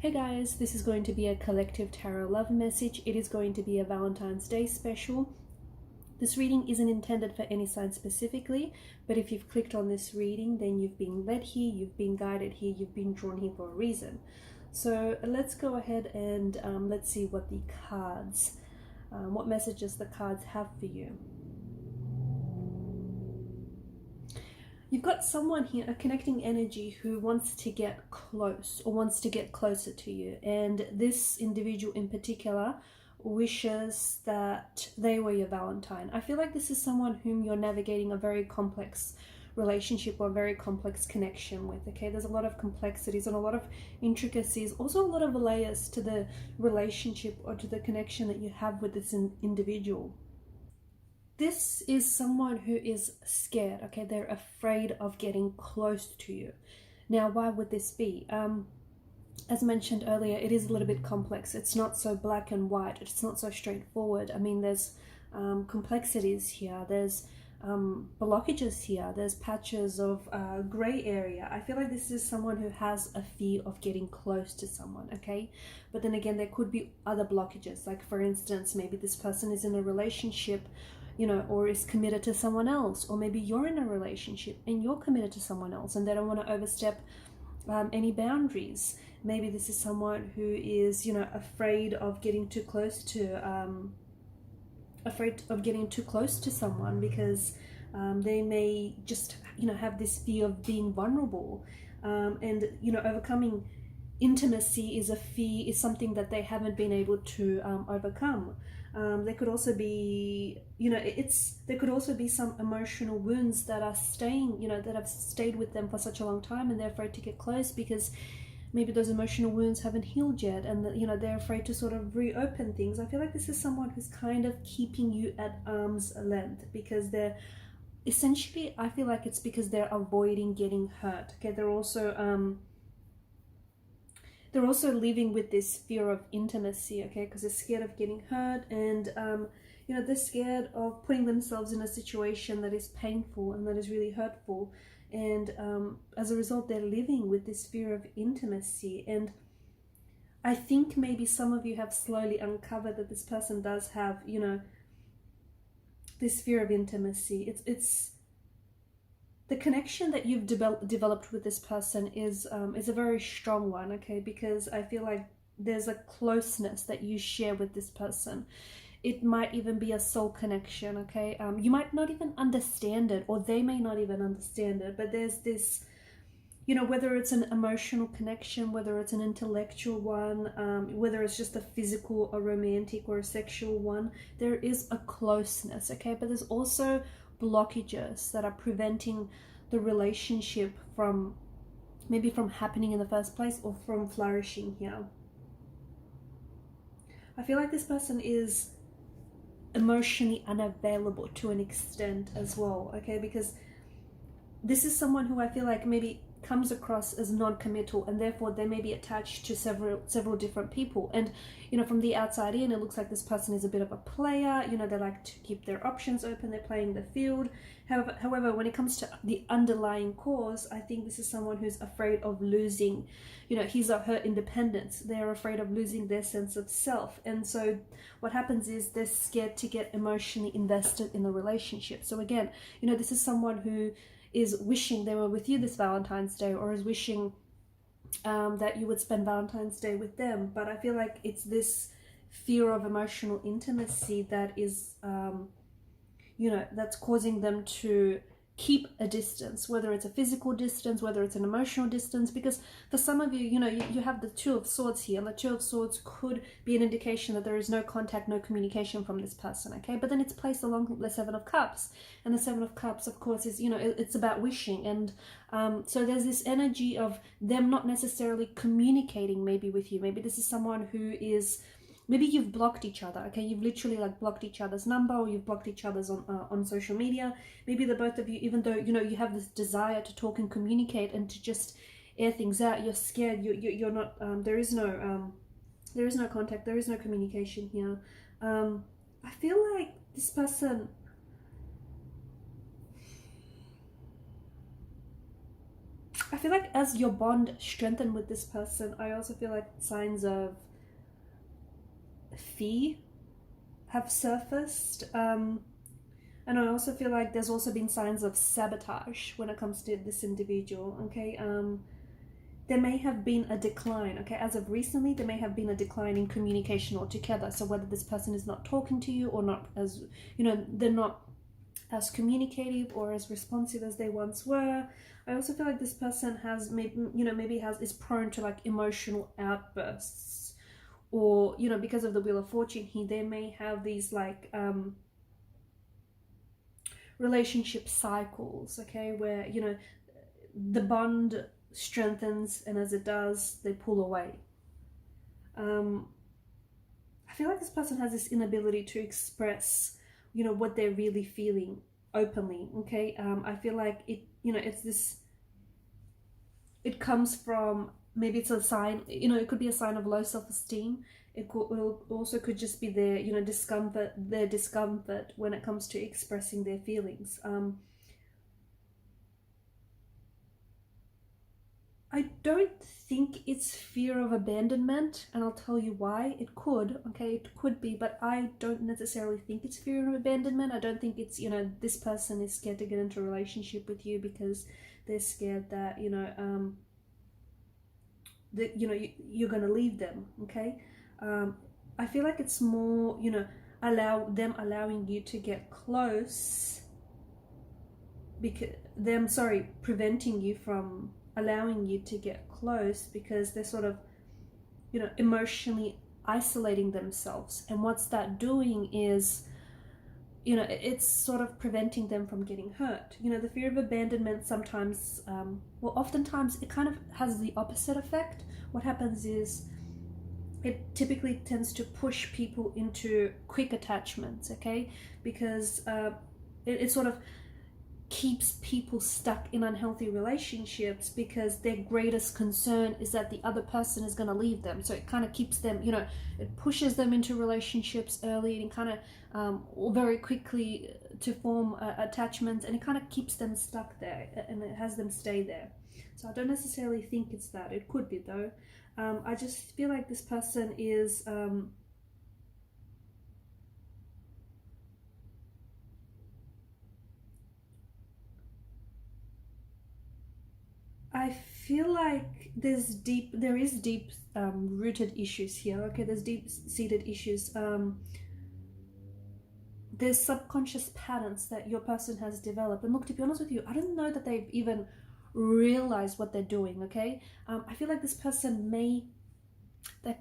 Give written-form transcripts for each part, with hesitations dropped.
Hey guys, this is going to be a collective tarot love message. It is going to be a Valentine's Day special. This reading isn't intended for any sign specifically, but if you've clicked on this reading, then you've been led here, you've been guided here, you've been drawn here for a reason. So let's go ahead and let's see what the cards, what messages the cards have for you. You've got someone here, a connecting energy, who wants to get close or wants to get closer to you. And this individual in particular wishes that they were your Valentine. I feel like this is someone whom you're navigating a very complex relationship or a very complex connection with. Okay, there's a lot of complexities and a lot of intricacies, also a lot of layers to the relationship or to the connection that you have with this individual. This is someone who is scared, okay? They're afraid of getting close to you. Now, why would this be? As mentioned earlier, it is a little bit complex. It's not so black and white. It's not so straightforward. I mean, there's complexities here. There's blockages here. There's patches of gray area. I feel like this is someone who has a fear of getting close to someone, okay? But then again, there could be other blockages. Like, for instance, maybe this person is in a relationship, you know, or is committed to someone else, or maybe you're in a relationship and you're committed to someone else and they don't want to overstep any boundaries. Maybe this is someone who is, you know, afraid of getting too close to someone because they may just, you know, have this fear of being vulnerable, and, you know, overcoming intimacy is something that they haven't been able to overcome. There could also be, you know, there could also be some emotional wounds that are staying, you know, that have stayed with them for such a long time, and they're afraid to get close because maybe those emotional wounds haven't healed yet, and you know, they're afraid to sort of reopen things. I feel like this is someone who's kind of keeping you at arm's length because they're essentially, I feel like it's because they're avoiding getting hurt. Okay, they're also living with this fear of intimacy, okay, because they're scared of getting hurt, and you know, they're scared of putting themselves in a situation that is painful and that is really hurtful, and as a result, they're living with this fear of intimacy. And I think maybe some of you have slowly uncovered that this person does have, you know, this fear of intimacy. It's the connection that you've developed with this person is a very strong one, okay? Because I feel like there's a closeness that you share with this person. It might even be a soul connection, okay? You might not even understand it, or they may not even understand it, but there's this, you know, whether it's an emotional connection, whether it's an intellectual one, whether it's just a physical, a romantic, or a sexual one, there is a closeness, okay? But there's also blockages that are preventing the relationship from happening in the first place or from flourishing here. I feel like this person is emotionally unavailable to an extent as well, okay? Because this is someone who I feel like maybe comes across as non-committal, and therefore they may be attached to several different people. And, you know, from the outside in, it looks like this person is a bit of a player. You know, they like to keep their options open, they're playing the field. However, when it comes to the underlying cause, I think this is someone who's afraid of losing, you know, his or her independence. They're afraid of losing their sense of self, and so what happens is they're scared to get emotionally invested in the relationship. So again, you know, this is someone who is wishing they were with you this Valentine's Day, or is wishing that you would spend Valentine's Day with them. But I feel like it's this fear of emotional intimacy that is, you know, that's causing them to keep a distance, whether it's a physical distance, whether it's an emotional distance. Because for some of you, you know, you have the Two of Swords here, and the Two of Swords could be an indication that there is no contact, no communication from this person, okay? But then it's placed along the Seven of Cups, and the Seven of Cups, of course, is, you know, it's about wishing. And so there's this energy of them not necessarily communicating maybe with you. Maybe this is someone who is, maybe you've blocked each other, okay? You've literally like blocked each other's number, or you've blocked each other's on social media. Maybe the both of you, even though, you know, you have this desire to talk and communicate and to just air things out, you're scared. You're not. There is no contact. There is no communication here. I feel like this person, I feel like as your bond strengthened with this person, I also feel like signs of fear have surfaced. And I also feel like there's also been signs of sabotage when it comes to this individual, okay? There may have been a decline, okay? As of recently, there may have been a decline in communication altogether. So whether this person is not talking to you or not as, they're not as communicative or as responsive as they once were. I also feel like this person has is prone to like emotional outbursts, or because of the Wheel of Fortune here, they may have these like relationship cycles, okay, where the bond strengthens, and as it does, they pull away. I feel like this person has this inability to express what they're really feeling openly, okay? I feel like it comes from, maybe it's a sign, it could be a sign of low self-esteem. It also could just be their discomfort when it comes to expressing their feelings. I don't think it's fear of abandonment, and I'll tell you why. It could, okay, it could be, but I don't necessarily think it's fear of abandonment. I don't think it's, this person is scared to get into a relationship with you because they're scared that, that, you're going to leave them, okay? I feel like it's more, allowing you to get close, preventing you from allowing you to get close, because they're sort of emotionally isolating themselves. And what's that doing is it's sort of preventing them from getting hurt. The fear of abandonment sometimes oftentimes it kind of has the opposite effect. What happens is it typically tends to push people into quick attachments, okay, because it sort of keeps people stuck in unhealthy relationships because their greatest concern is that the other person is going to leave them. So it kind of keeps them, it pushes them into relationships early and kind of very quickly to form attachments, and it kind of keeps them stuck there and it has them stay there. So I don't necessarily think it's that. It could be though. I just feel like this person is I feel like there is deep rooted issues here. Okay, there's deep seated issues. There's subconscious patterns that your person has developed. And look, to be honest with you, I don't know that they've even realized what they're doing. Okay, I feel like this person they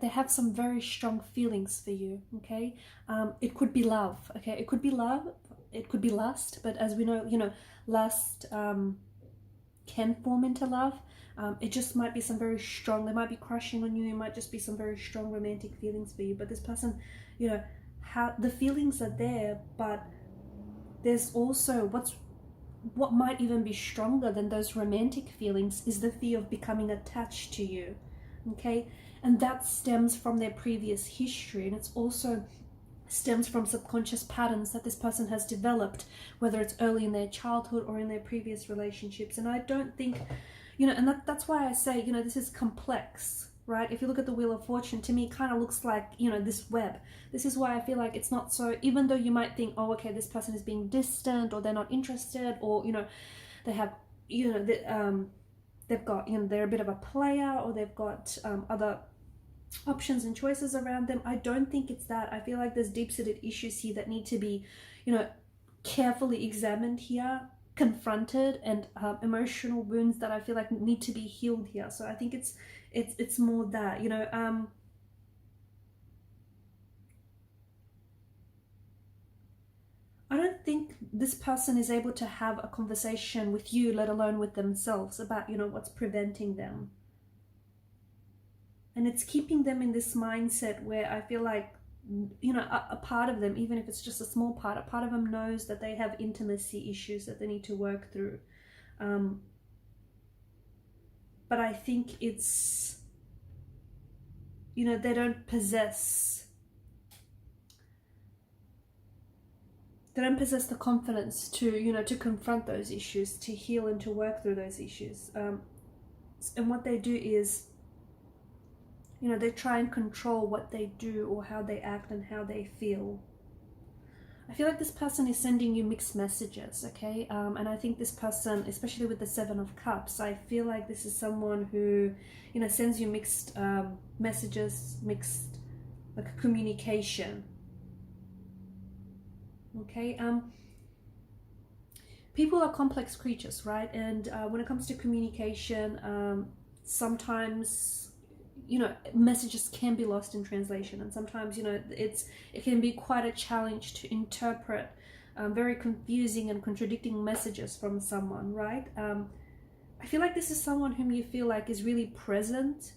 have some very strong feelings for you. Okay, it could be love. Okay, it could be love. It could be lust. But as we know, lust can form into love. It just might be some very strong, they might be crushing on you, it might just be some very strong romantic feelings for you. But this person, how the feelings are there, but there's also what might even be stronger than those romantic feelings is the fear of becoming attached to you, okay? And that stems from their previous history, and it's also stems from subconscious patterns that this person has developed, whether it's early in their childhood or in their previous relationships. And I don't think, and that's why I say, this is complex, right? If you look at the Wheel of Fortune, to me, it kind of looks like, this web. This is why I feel like it's not so, even though you might think, oh, okay, this person is being distant, or they're not interested, or, they have, they've got, they're a bit of a player, or they've got other options and choices around them. I don't think it's that. I feel like there's deep-seated issues here that need to be, carefully examined here, confronted, and emotional wounds that I feel like need to be healed here. So I think it's more that, I don't think this person is able to have a conversation with you, let alone with themselves, about, what's preventing them. And it's keeping them in this mindset where I feel like, a part of them, even if it's just a small part, a part of them knows that they have intimacy issues that they need to work through. But I think it's, they don't possess the confidence to, to confront those issues, to heal and to work through those issues. And what they do is, you know, they try and control what they do or how they act and how they feel. I feel like this person is sending you mixed messages, okay? And I think this person, especially with the Seven of Cups, I feel like this is someone who, you know, sends you mixed messages, mixed like communication. Okay, people are complex creatures, right? And when it comes to communication, sometimes, you know, messages can be lost in translation, and sometimes, you know, it can be quite a challenge to interpret very confusing and contradicting messages from someone, right? I feel like this is someone whom you feel like is really present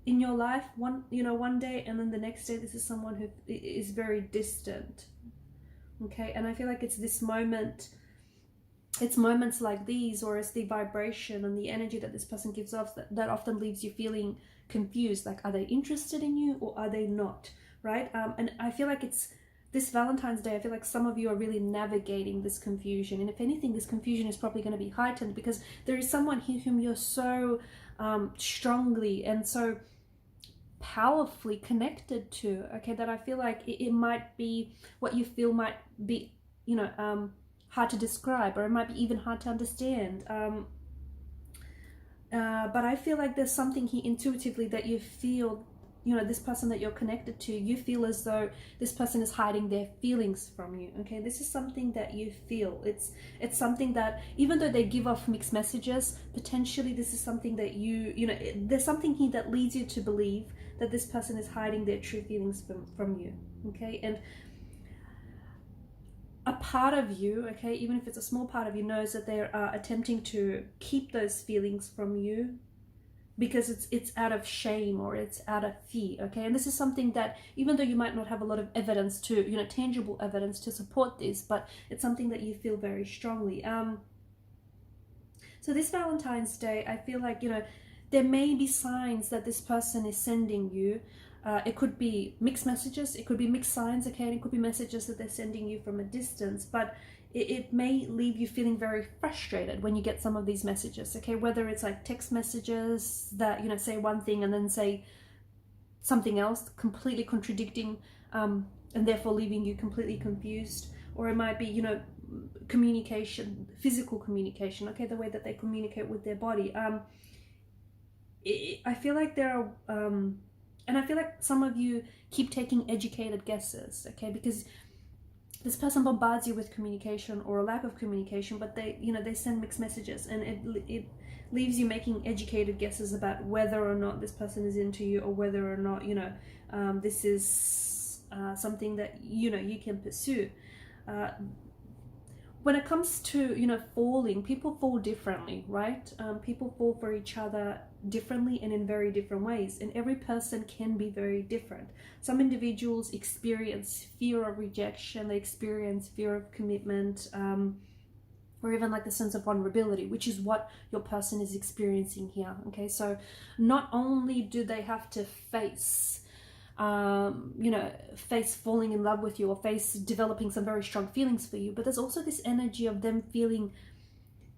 in your life one day, and then the next day this is someone who is very distant. Okay, and I feel like it's this moment, it's moments like these, or it's the vibration and the energy that this person gives off that often leaves you feeling confused, like, are they interested in you or are they not, right? And I feel like it's this Valentine's Day, I feel like some of you are really navigating this confusion, and if anything, this confusion is probably going to be heightened because there is someone here whom you're so strongly and so powerfully connected to, okay, that I feel like it might be, what you feel might be, you know, hard to describe, or it might be even hard to understand. But I feel like there's something here intuitively that you feel, you know, this person that you're connected to, you feel as though this person is hiding their feelings from you. Okay, this is something that you feel. It's something that, even though they give off mixed messages, potentially this is something that you know, there's something here that leads you to believe that this person is hiding their true feelings from you. Okay, and a part of you, okay, even if it's a small part of you, knows that they are attempting to keep those feelings from you because it's out of shame or it's out of fear, okay? And this is something that, even though you might not have a lot of evidence to, you know, tangible evidence to support this, but it's something that you feel very strongly. So this Valentine's Day, I feel like, you know, there may be signs that this person is sending you. It could be mixed messages, it could be mixed signs, okay, and it could be messages that they're sending you from a distance, but it may leave you feeling very frustrated when you get some of these messages, okay, whether it's like text messages that, you know, say one thing and then say something else, completely contradicting, and therefore leaving you completely confused, or it might be, you know, communication, physical communication, okay, the way that they communicate with their body. I feel like there are, and I feel like some of you keep taking educated guesses, okay, because this person bombards you with communication or a lack of communication, but they, you know, they send mixed messages, and it leaves you making educated guesses about whether or not this person is into you, or whether or not, you know, this is something that, you know, you can pursue. When it comes to, you know, falling, people fall differently, right? People fall for each other differently and in very different ways, and every person can be very different. Some individuals experience fear of rejection, they experience fear of commitment, or even like the sense of vulnerability, which is what your person is experiencing here, okay? So not only do they have to face you know, face falling in love with you, or face developing some very strong feelings for you, but there's also this energy of them feeling,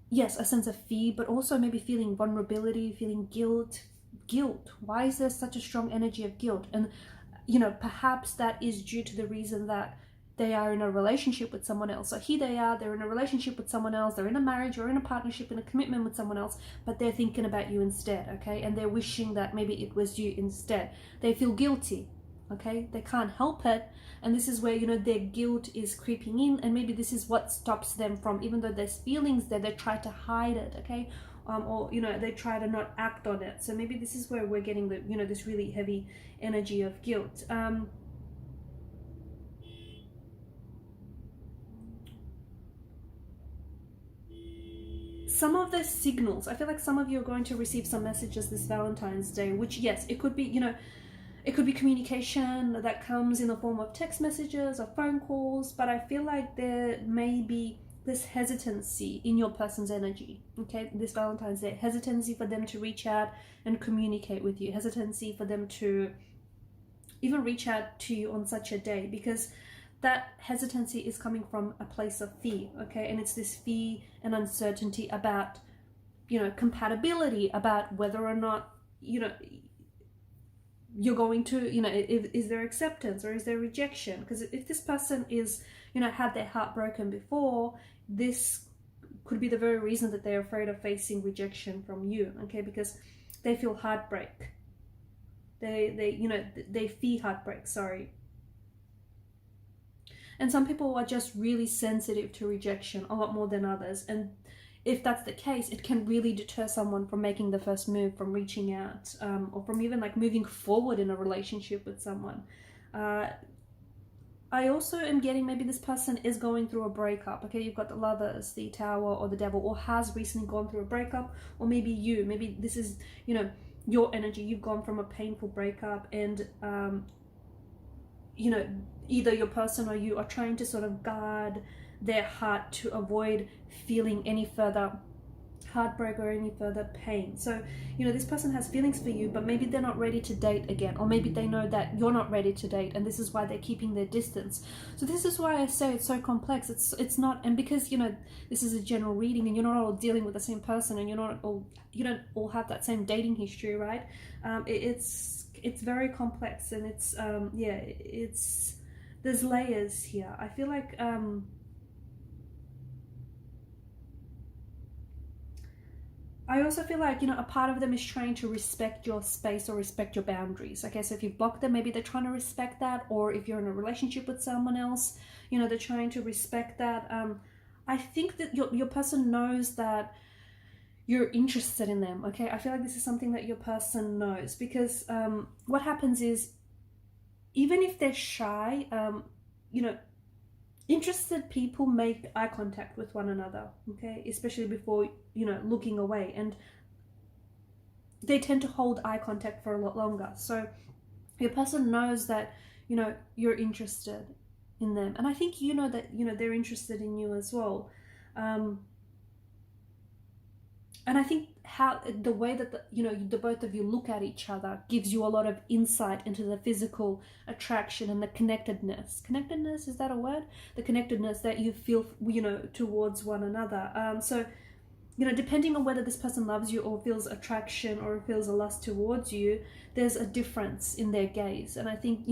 yes, a sense of fear, but also maybe feeling vulnerability, feeling guilt. Why is there such a strong energy of guilt? And, you know, perhaps that is due to the reason that they are in a relationship with someone else. So here they are, they're in a relationship with someone else, they're in a marriage or in a partnership, in a commitment with someone else, but they're thinking about you instead, okay? And they're wishing that maybe it was you instead. They feel guilty, okay? They can't help it. And this is where, you know, their guilt is creeping in, and maybe this is what stops them from, even though there's feelings there, they try to hide it, okay? Or, you know, they try to not act on it. So maybe this is where we're getting the, you know, this really heavy energy of guilt. Some of the signals, I feel like some of you are going to receive some messages this Valentine's Day, which, yes, it could be, you know, it could be communication that comes in the form of text messages or phone calls, but I feel like there may be this hesitancy in your person's energy, okay, this Valentine's Day, hesitancy for them to reach out and communicate with you, hesitancy for them to even reach out to you on such a day, because that hesitancy is coming from a place of fear, okay, and it's this fear and uncertainty about, compatibility, about whether or not, you're going to, is there acceptance or is there rejection? Because if this person is, had their heart broken before, this could be the very reason that they're afraid of facing rejection from you, okay? Because they feel heartbreak. They fear heartbreak, sorry. And some people are just really sensitive to rejection a lot more than others. And if that's the case, it can really deter someone from making the first move, from reaching out, or from even like moving forward in a relationship with someone. I also am getting maybe this person is going through a breakup. Okay, you've got the Lovers, the Tower, or the Devil, or has recently gone through a breakup, or maybe this is, your energy. You've gone from a painful breakup, and either your person or you are trying to sort of guard their heart to avoid feeling any further heartbreak or any further pain. So, this person has feelings for you, but maybe they're not ready to date again, or maybe they know that you're not ready to date, and this is why they're keeping their distance. So this is why I say it's so complex. It's not, and because this is a general reading, and you're not all dealing with the same person, and you don't all have that same dating history, right? It's very complex, and it's there's layers here. I feel like I also feel like, a part of them is trying to respect your space or respect your boundaries. Okay, so if you block them, maybe they're trying to respect that. Or if you're in a relationship with someone else, they're trying to respect that. I think that your person knows that you're interested in them. Okay, I feel like this is something that your person knows, because what happens is, even if they're shy, interested people make eye contact with one another, okay, especially before looking away, and they tend to hold eye contact for a lot longer. So your person knows that you're interested in them, and I think that they're interested in you as well. And I think how the way that the both of you look at each other gives you a lot of insight into the physical attraction and the connectedness. Connectedness, is that a word? The connectedness that you feel, towards one another. So, depending on whether this person loves you or feels attraction or feels a lust towards you, there's a difference in their gaze. And I think,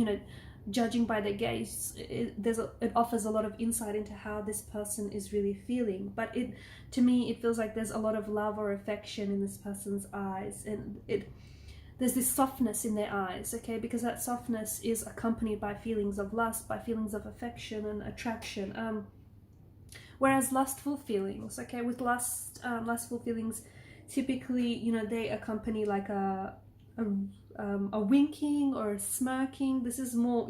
judging by their gaze, it offers a lot of insight into how this person is really feeling. But to me, it feels like there's a lot of love or affection in this person's eyes, and there's this softness in their eyes, okay, because that softness is accompanied by feelings of lust, by feelings of affection and attraction. Whereas lustful feelings, okay, with lustful feelings, typically, they accompany like a winking or a smirking. This is more,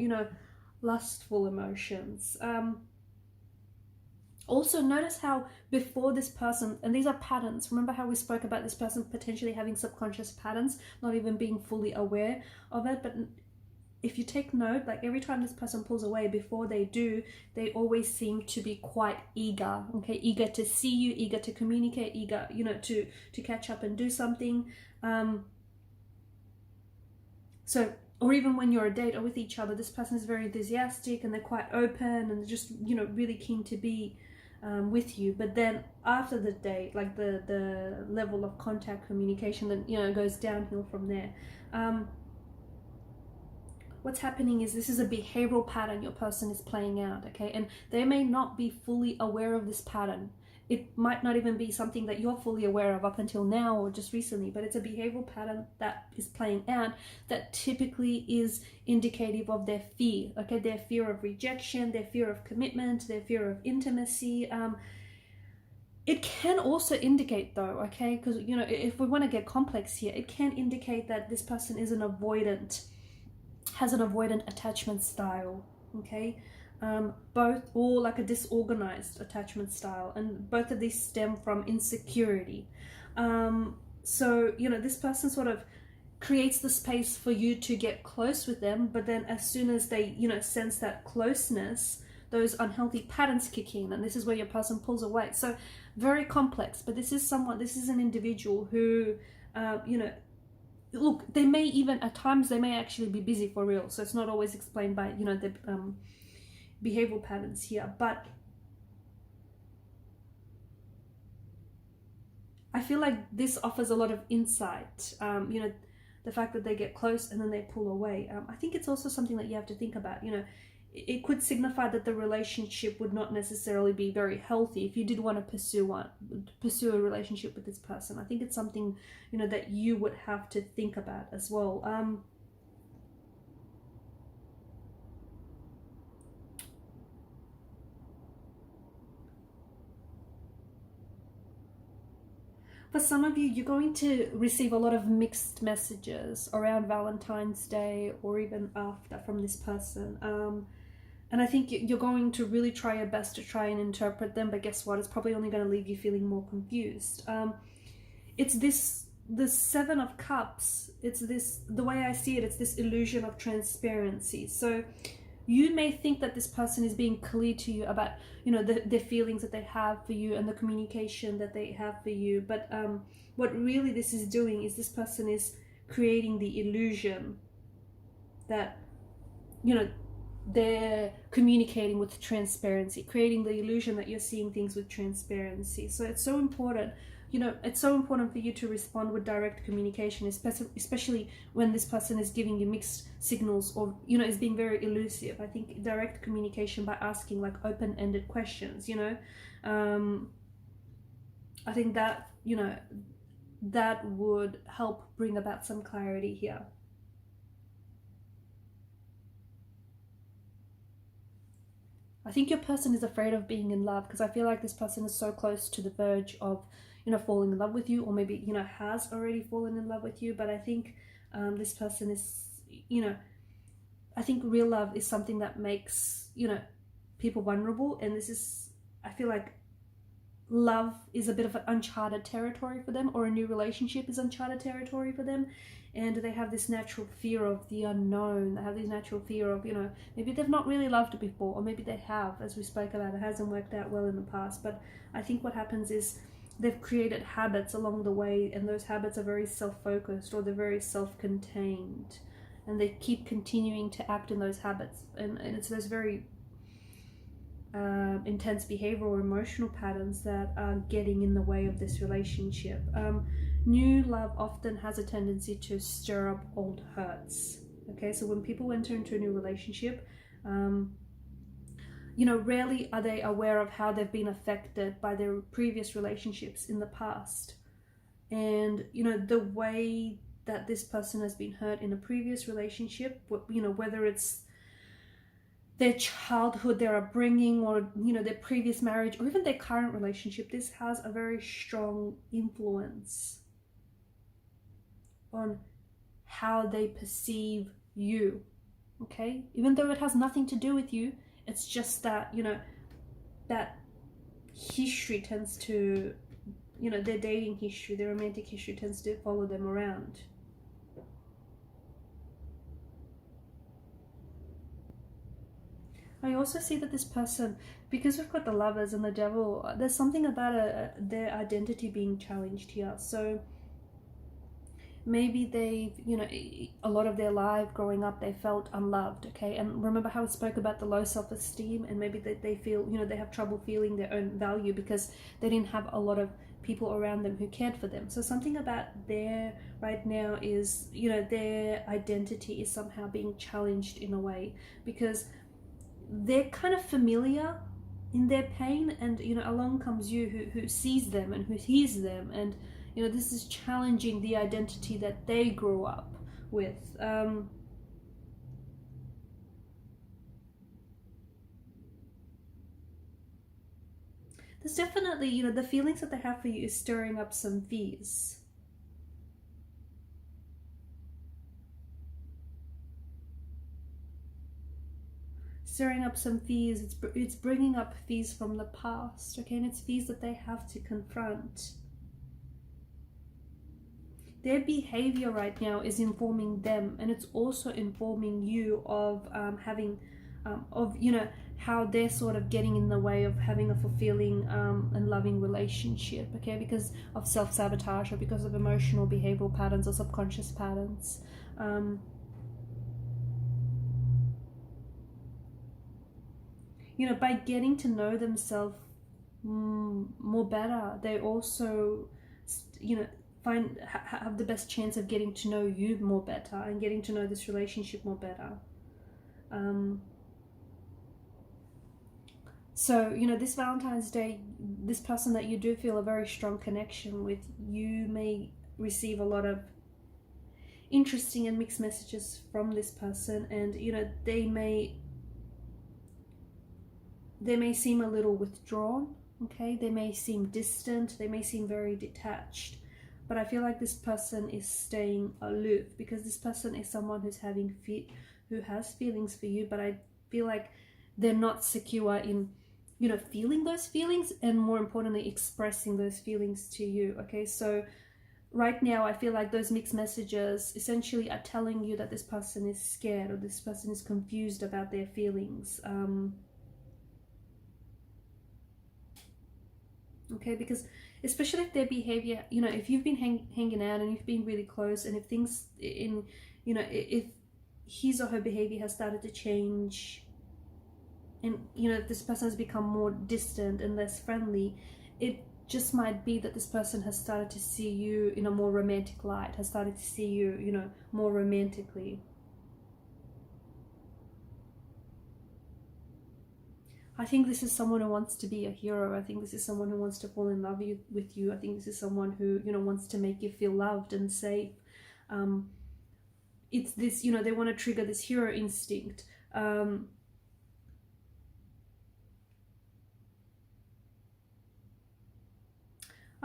lustful emotions. Also, notice how before this person, and these are patterns, remember how we spoke about this person potentially having subconscious patterns, not even being fully aware of it. But if you take note, like every time this person pulls away, before they do, they always seem to be quite eager, okay, eager to see you, eager to communicate, eager, to catch up and do something. So, or even when you're a date or with each other, this person is very enthusiastic and they're quite open and just, really keen to be with you. But then after the date, like the level of contact, communication, then, goes downhill from there. What's happening is this is a behavioral pattern your person is playing out, okay? And they may not be fully aware of this pattern. It might not even be something that you're fully aware of up until now or just recently, but it's a behavioral pattern that is playing out that typically is indicative of their fear, okay? Their fear of rejection, their fear of commitment, their fear of intimacy. It can also indicate though, okay, because, if we want to get complex here, it can indicate that this person is has an avoidant attachment style, okay? Or like a disorganized attachment style, and both of these stem from insecurity. So, this person sort of creates the space for you to get close with them, but then as soon as they, sense that closeness, those unhealthy patterns kick in, and this is where your person pulls away. So very complex, but this is an individual who, look, they may even, at times, they may actually be busy for real. So it's not always explained by, the behavioral patterns here. But I feel like this offers a lot of insight. You know, the fact that they get close and then they pull away. I think it's also something that you have to think about. You know, it could signify that the relationship would not necessarily be very healthy if you did want to pursue a relationship with this person. I think it's something, you know, that you would have to think about as well. For some of you, you're going to receive a lot of mixed messages around Valentine's Day or even after from this person. And I think you're going to really try your best to try and interpret them, but guess what? It's probably only going to leave you feeling more confused. It's the Seven of Cups. It's this, the way I see it, it's this illusion of transparency. So you may think that this person is being clear to you about, you know, the feelings that they have for you and the communication that they have for you. But what really this is doing is this person is creating the illusion that, you know, they're communicating with transparency, creating the illusion that you're seeing things with transparency. So it's so important, you know, it's so important for you to respond with direct communication, especially when this person is giving you mixed signals or, you know, is being very elusive. I think direct communication by asking like open-ended questions, you know, I think that, you know, that would help bring about some clarity here. I think your person is afraid of being in love because I feel like this person is so close to the verge of, you know, falling in love with you, or maybe, you know, has already fallen in love with you. But I think this person is, you know, I think real love is something that makes, you know, people vulnerable. And this is, I feel like love is a bit of an uncharted territory for them, or a new relationship is uncharted territory for them. And they have this natural fear of the unknown. They have this natural fear of, you know, maybe they've not really loved before, or maybe they have, as we spoke about, it hasn't worked out well in the past. But I think what happens is they've created habits along the way, and those habits are very self-focused, or they're very self-contained, and they keep continuing to act in those habits. And it's those very intense behavioral or emotional patterns that are getting in the way of this relationship. New love often has a tendency to stir up old hurts. Okay, so when people enter into a new relationship, you know, rarely are they aware of how they've been affected by their previous relationships in the past. And, you know, the way that this person has been hurt in a previous relationship, you know, whether it's their childhood, their upbringing, or, you know, their previous marriage, or even their current relationship, this has a very strong influence on how they perceive you. Okay, even though it has nothing to do with you, it's just that, you know, that history tends to, you know, their dating history, their romantic history tends to follow them around. I also see that this person, because we've got the Lovers and the Devil, there's something about their identity being challenged here. So maybe they've, you know, a lot of their life growing up, they felt unloved, okay? And remember how I spoke about the low self-esteem, and maybe they feel, you know, they have trouble feeling their own value because they didn't have a lot of people around them who cared for them. So something about there right now is, you know, their identity is somehow being challenged in a way, because they're kind of familiar in their pain, and, you know, along comes you who sees them and who hears them, and, you know, this is challenging the identity that they grew up with. There's definitely, you know, the feelings that they have for you is stirring up some fears. Stirring up some fears. It's bringing up fears from the past, okay? And it's fears that they have to confront. Their behavior right now is informing them, and it's also informing you of you know, how they're sort of getting in the way of having a fulfilling and loving relationship, okay? Because of self-sabotage, or because of emotional behavioral patterns or subconscious patterns. You know, by getting to know themselves more better, they also you know, have the best chance of getting to know you more better and getting to know this relationship more better. So, you know, this Valentine's Day, this person that you do feel a very strong connection with, you may receive a lot of interesting and mixed messages from this person, and, you know, they may seem a little withdrawn, okay? They may seem distant, they may seem very detached, but I feel like this person is staying aloof, because this person is someone who has feelings for you, but I feel like they're not secure in, you know, feeling those feelings, and more importantly, expressing those feelings to you, okay? So right now, I feel like those mixed messages essentially are telling you that this person is scared, or this person is confused about their feelings. Okay, because especially if their behavior, you know, if you've been hanging out and you've been really close, and if things in, you know, if his or her behavior has started to change, and, you know, if this person has become more distant and less friendly, it just might be that this person has started to see you in a more romantic light, has started to see you, you know, more romantically. I think this is someone who wants to be a hero. I think this is someone who wants to fall in love with you. I think this is someone who, you know, wants to make you feel loved and safe. It's this, you know, they want to trigger this hero instinct. I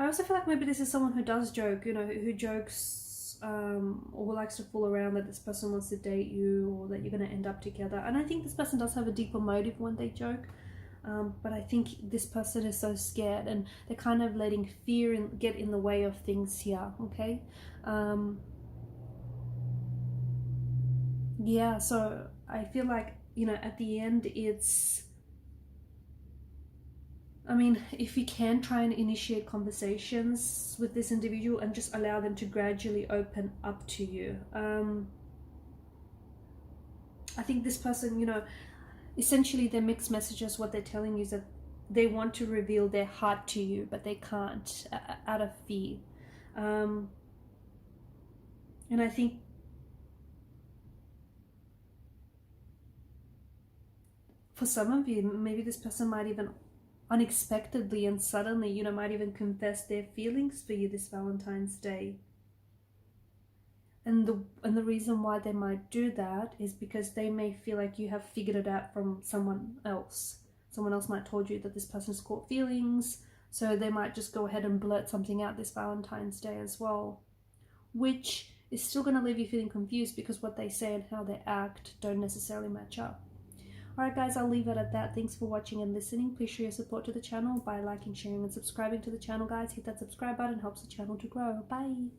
also feel like maybe this is someone who does joke, you know, who jokes or who likes to fool around that this person wants to date you, or that you're going to end up together. And I think this person does have a deeper motive when they joke. But I think this person is so scared, and they're kind of letting fear get in the way of things here, okay? Yeah, so I feel like, you know, at the end, it's, I mean, if you can, try and initiate conversations with this individual and just allow them to gradually open up to you. I think this person, you know, essentially their mixed messages, what they're telling you is that they want to reveal their heart to you, but they can't out of fear. And I think for some of you, maybe this person might even unexpectedly and suddenly, you know, might even confess their feelings for you this Valentine's Day. And the reason why they might do that is because they may feel like you have figured it out from someone else. Someone else might told you that this person's caught feelings, so they might just go ahead and blurt something out this Valentine's Day as well, which is still going to leave you feeling confused, because what they say and how they act don't necessarily match up. Alright guys, I'll leave it at that. Thanks for watching and listening. Please show your support to the channel by liking, sharing and subscribing to the channel, guys. Hit that subscribe button, helps the channel to grow. Bye!